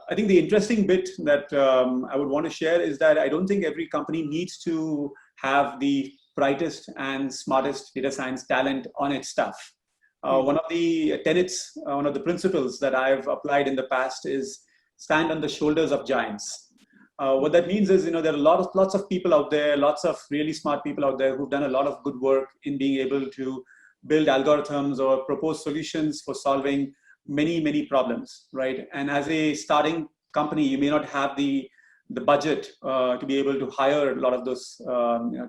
I think the interesting bit that I would want to share is that I don't think every company needs to have the brightest and smartest data science talent on its staff. One of the tenets, one of the principles that I've applied in the past is stand on the shoulders of giants. What that means is, there are lots of people out there, lots of really smart people out there who've done a lot of good work in being able to build algorithms or propose solutions for solving many problems, right? And as a starting company, you may not have the budget to be able to hire a lot of those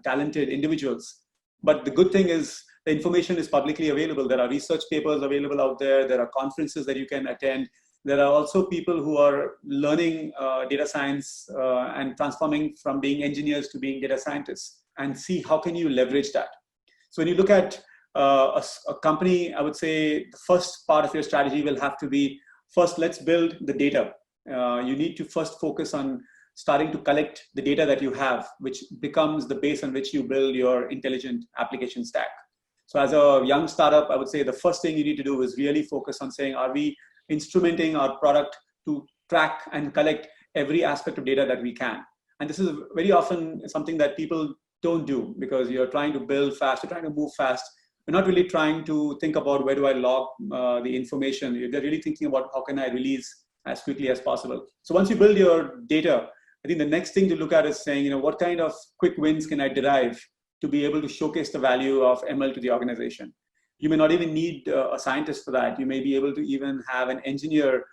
talented individuals. But the good thing is the information is publicly available. There are research papers available out there. There are conferences that you can attend. There are also people who are learning data science and transforming from being engineers to being data scientists, and see how can you leverage that. So when you look at a company, I would say the first part of your strategy will have to be, first, let's build the data. You need to first focus on starting to collect the data that you have, which becomes the base on which you build your intelligent application stack. So as a young startup, I would say the first thing you need to do is really focus on saying, are we instrumenting our product to track and collect every aspect of data that we can? And this is very often something that people don't do, because you're trying to build fast, you're trying to move fast. You're not really trying to think about where do I log the information. You're really thinking about how can I release as quickly as possible. So once you build your data, I think the next thing to look at is saying, what kind of quick wins can I derive to be able to showcase the value of ML to the organization? You may not even need a scientist for that. You may be able to even have an engineer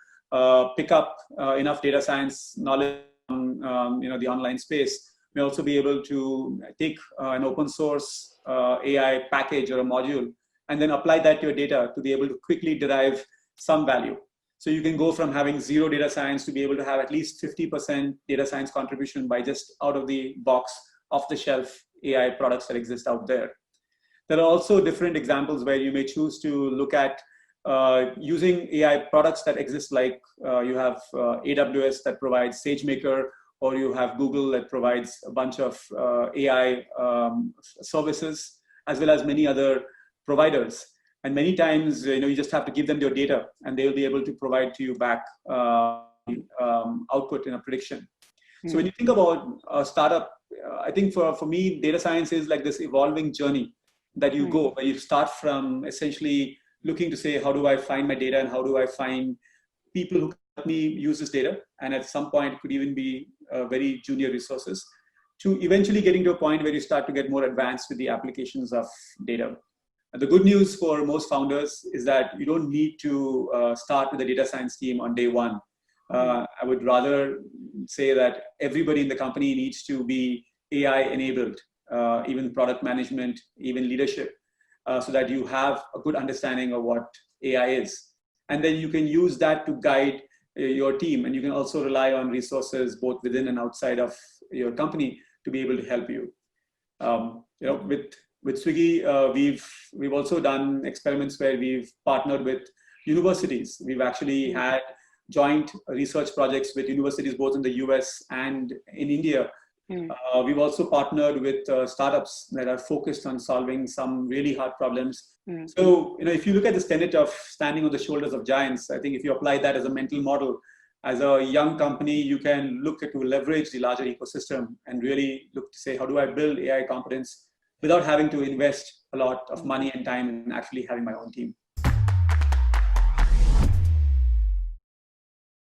pick up enough data science knowledge on the online space. You may also be able to take an open source AI package or a module and then apply that to your data to be able to quickly derive some value. So you can go from having zero data science to be able to have at least 50% data science contribution by just out of the box, off the shelf AI products that exist out there. There are also different examples where you may choose to look at using AI products that exist, like you have AWS that provides SageMaker, or you have Google that provides a bunch of AI services, as well as many other providers. And many times, you just have to give them your data, and they will be able to provide to you back output in a prediction. So when you think about a startup, I think for me, data science is like this evolving journey that you go, where you start from essentially looking to say, how do I find my data and how do I find people who can help me use this data? And at some point, it could even be very junior resources, to eventually getting to a point where you start to get more advanced with the applications of data. And the good news for most founders is that you don't need to start with a data science team on day one. I would rather say that everybody in the company needs to be AI enabled, even product management, even leadership, so that you have a good understanding of what AI is. And then you can use that to guide your team. And you can also rely on resources both within and outside of your company to be able to help you. With Swiggy, we've also done experiments where we've partnered with universities. We've actually had joint research projects with universities both in the US and in India. We've also partnered with startups that are focused on solving some really hard problems. So, if you look at this tenet of standing on the shoulders of giants, I think if you apply that as a mental model, as a young company, you can look to leverage the larger ecosystem and really look to say, how do I build AI competence without having to invest a lot of money and time in actually having my own team?